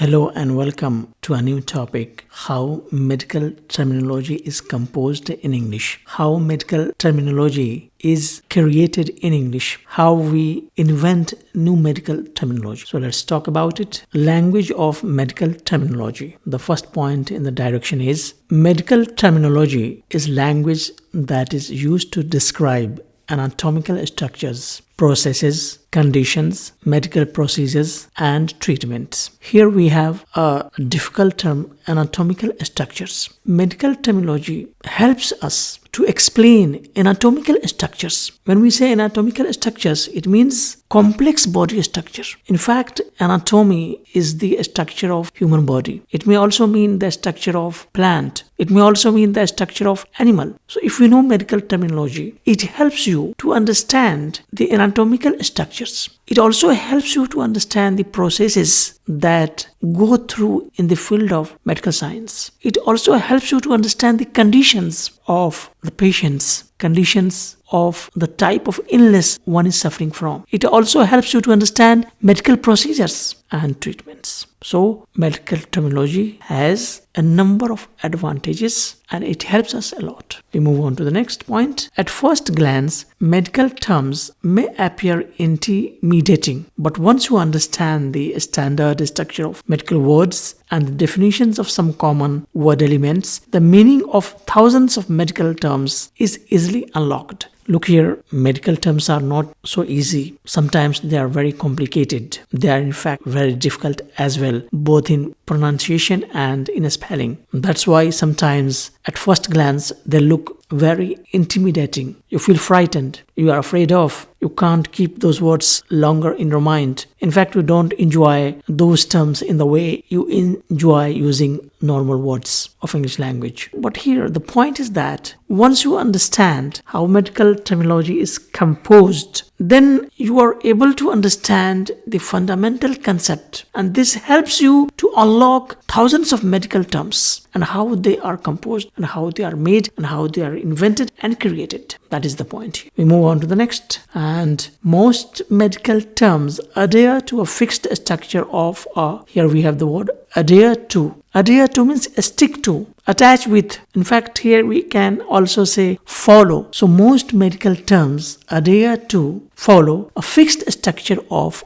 Hello and welcome to a new topic, how medical terminology is composed in English, how medical terminology is created in English, how we invent new medical terminology. So let's talk about it. Language of medical terminology. The first point in the direction is medical terminology is language that is used to describe anatomical structures, processes, conditions, medical procedures, and treatments. Here we have a difficult term, anatomical structures. Medical terminology helps us to explain anatomical structures. When we say anatomical structures, it means complex body structure. In fact, anatomy is the structure of human body. It may also mean the structure of plant. It may also mean the structure of animal. So if you know medical terminology, it helps you to understand the anatomical structures. It also helps you to understand the processes that go through in the field of medical science. It also helps you to understand the conditions of the patients, conditions of the type of illness one is suffering from. It also helps you to understand medical procedures and treatments. So, medical terminology has a number of advantages and it helps us a lot. We move on to the next point. At first glance, medical terms may appear intimidating, but once you understand the standard structure of medical words and the definitions of some common word elements, the meaning of thousands of medical terms is easily unlocked. Look here, medical terms are not so easy. Sometimes they are very complicated. They are in fact very difficult as well, both in pronunciation and in spelling. That's why sometimes at first glance they look very intimidating. You feel frightened. You are afraid of. You can't keep those words longer in your mind. In fact, you don't enjoy those terms in the way you enjoy using normal words of English language. But here, the point is that once you understand how medical terminology is composed, then you are able to understand the fundamental concept. And this helps you to unlock thousands of medical terms and how they are composed and how they are made and how they are invented and created. That is the point. We move on to the next. And most medical terms adhere to a fixed structure of here we have the word adhere to. Adhere to means stick to, attach with. In fact, here we can also say follow. So most medical terms adhere to, follow a fixed structure of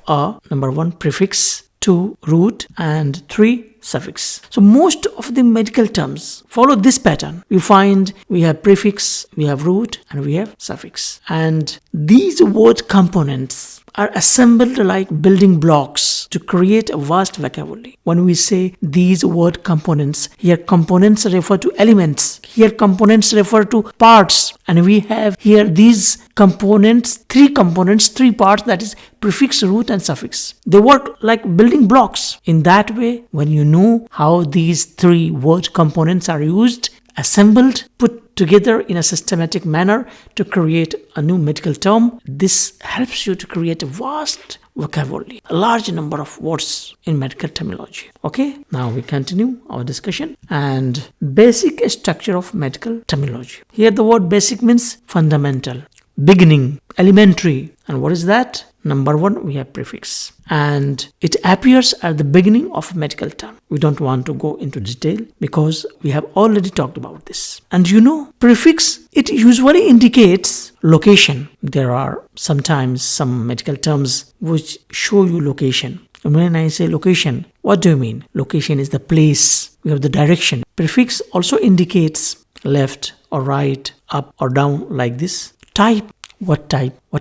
number 1 prefix, 2 root, and 3 suffix. So most of the medical terms follow this pattern. You find we have prefix, we have root, and we have suffix. And these word components are assembled like building blocks to create a vast vocabulary. When we say these word components, here components refer to elements. Here components refer to parts. And we have here these components, three parts, that is prefix, root, and suffix. They work like building blocks. In that way, when you know how these three word components are used, assembled, put together in a systematic manner to create a new medical term, this helps you to create a vast vocabulary, a large number of words in medical terminology. Okay, now we continue our discussion. And basic structure of medical terminology. Here the word basic means fundamental, beginning, elementary. And what is that? Number 1, we have prefix. And it appears at the beginning of a medical term. We don't want to go into detail because we have already talked about this. And you know, prefix, it usually indicates location. There are sometimes some medical terms which show you location. And when I say location, what do you mean? Location is the place. We have the direction. Prefix also indicates left or right, up or down, like this. Type, what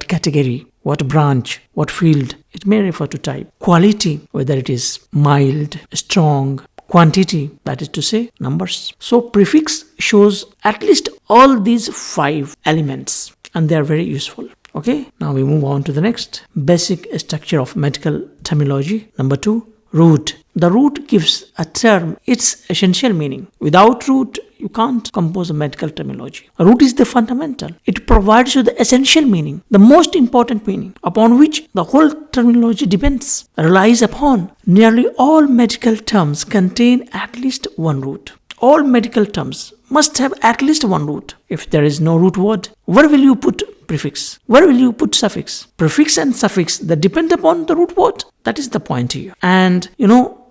category, what branch, what field. It may refer to type. Quality, whether it is mild, strong. Quantity, that is to say numbers. So prefix shows at least all these 5 elements and they are very useful. Okay, now we move on to the next. Basic structure of medical terminology. Number 2, root. The root gives a term its essential meaning. Without root, you can't compose a medical terminology. A root is the fundamental. It provides you the essential meaning, the most important meaning, upon which the whole terminology depends, relies upon. Nearly all medical terms contain at least one root. All medical terms must have at least one root. If there is no root word, where will you put prefix? Where will you put suffix? Prefix and suffix, they depend upon the root word. That is the point here. And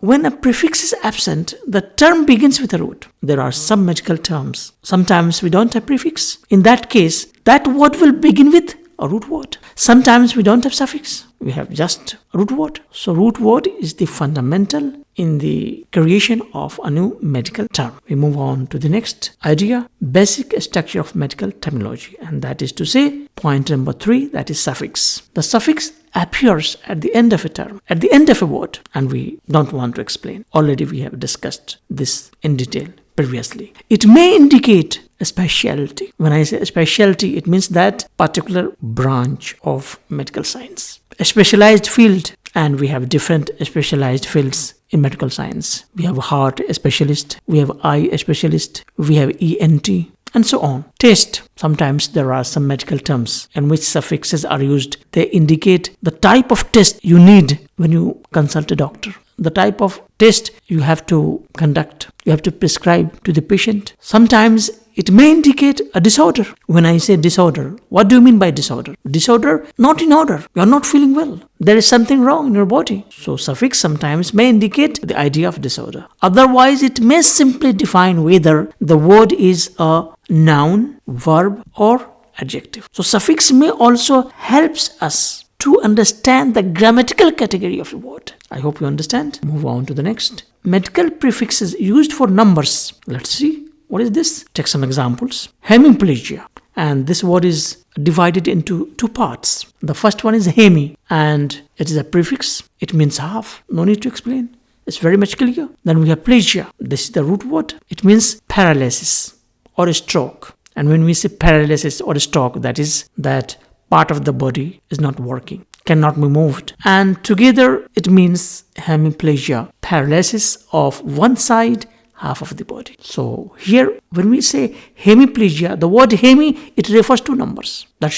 when a prefix is absent, the term begins with a root. There are some medical terms. Sometimes we don't have prefix. In that case, that word will begin with a root word. Sometimes we don't have suffix. We have just a root word. So root word is the fundamental in the creation of a new medical term. We move on to the next idea, basic structure of medical terminology. And that is to say, point number 3, that is suffix. The suffix appears at the end of a term, at the end of a word, and we don't want to explain. Already we have discussed this in detail previously. It may indicate a specialty. When I say a specialty, it means that particular branch of medical science, a specialized field, and we have different specialized fields in medical science. We have heart specialist, we have eye specialist, we have ENT, and so on. Test. Sometimes there are some medical terms in which suffixes are used. They indicate the type of test you need when you consult a doctor, the type of test you have to conduct, you have to prescribe to the patient. Sometimes it may indicate a disorder. When I say disorder, what do you mean by disorder? Disorder, not in order. You are not feeling well. There is something wrong in your body. So suffix sometimes may indicate the idea of disorder. Otherwise, it may simply define whether the word is a noun, verb, or adjective. So suffix may also helps us to understand the grammatical category of a word. I hope you understand. Move on to the next. Medical prefixes used for numbers. Let's see. What is this? Take some examples. Hemiplegia. And this word is divided into 2 parts. The first one is hemi, and it is a prefix. It means half. No need to explain. It's very much clear. Then we have plegia. This is the root word. It means paralysis or a stroke. And when we say paralysis or a stroke, that is that part of the body is not working, cannot be moved. And together it means hemiplegia, paralysis of one side, half of the body. So here when we say hemiplegia, the word hemi, it refers to numbers. That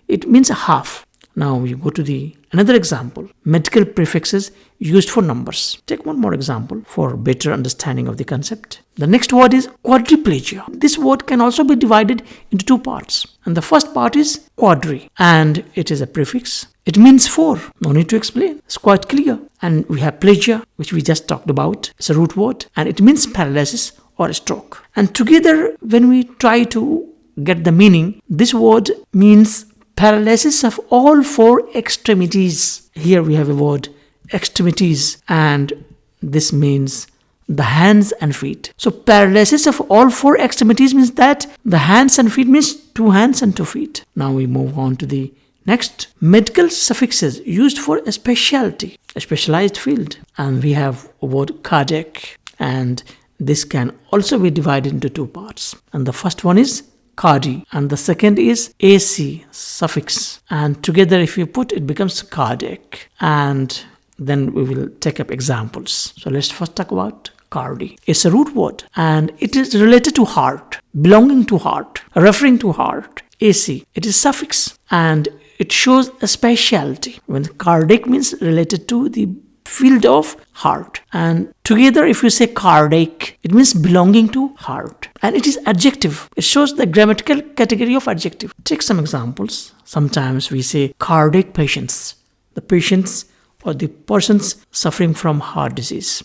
it means a half. Now we go to another example. Medical prefixes used for numbers. Take one more example for better understanding of the concept. The next word is quadriplegia. This word can also be divided into 2 parts. And the first part is quadri, and it is a prefix. It means 4. No need to explain. It's quite clear. And we have plegia, which we just talked about. It's a root word, and it means paralysis or a stroke. And together, when we try to get the meaning, this word means paralysis of all 4 extremities. Here we have a word, extremities, and this means the hands and feet. So paralysis of all 4 extremities means that the hands and feet means 2 hands and 2 feet. Now we move on to the next. Medical suffixes used for a specialty, a specialized field. And we have a word cardiac, and this can also be divided into 2 parts. And the first one is cardi, and the second is AC suffix, and together if you put it becomes cardiac. And then we will take up examples. So let's first talk about cardi. It's a root word, and it is related to heart, belonging to heart, referring to heart. AC, it is suffix, and it shows a specialty. When cardiac means related to the field of heart, and together if you say cardiac, it means belonging to heart, and it is adjective. It shows the grammatical category of adjective. Take some examples. Sometimes we say cardiac patients, the patients or the persons suffering from heart disease.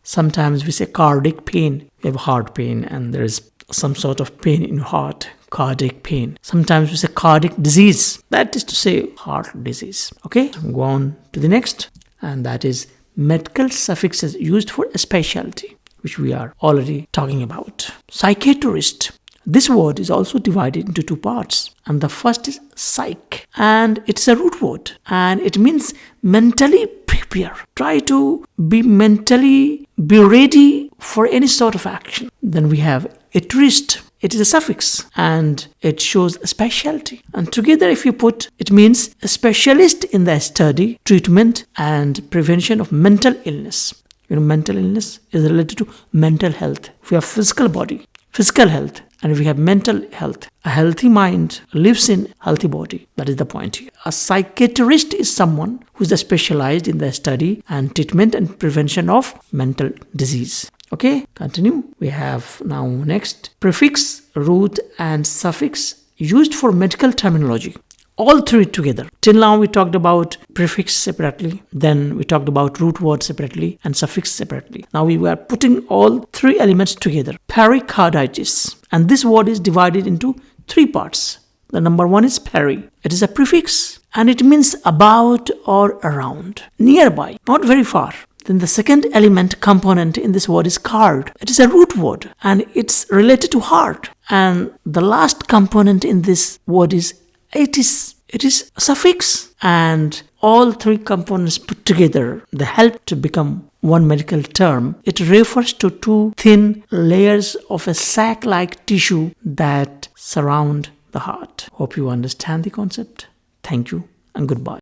Sometimes we say cardiac pain. You have heart pain and there is some sort of pain in your heart, cardiac pain. Sometimes we say cardiac disease, that is to say heart disease. Okay, go on to the next, and that is medical suffixes used for a specialty, which we are already talking about. Psychiatrist. This word is also divided into 2 parts, and the first is psych, and it's a root word, and it means mentally prepare. Try to be ready for any sort of action. Then we have atrist. It is a suffix, and it shows a specialty. And together if you put, it means a specialist in the study, treatment, and prevention of mental illness. Mental illness is related to mental health. We have physical body, physical health, and we have mental health. A healthy mind lives in healthy body. That is the point here. A psychiatrist is someone who is specialized in the study and treatment and prevention of mental disease. Okay, continue. We have now next prefix, root, and suffix used for medical terminology. all three together. Till now we talked about prefix separately, then we talked about root word separately and suffix separately. Now we were putting all three elements together. Pericarditis. And this word is divided into three parts. The number one is peri. It is a prefix and it means about or around, nearby, not very far. Then the second element component in this word is card. It is a root word and it's related to heart. And the last component in this word is itis. It is a suffix, and all three components put together, they help to become one medical term. It refers to two thin layers of a sac-like tissue that surround the heart. Hope you understand the concept. Thank you and goodbye.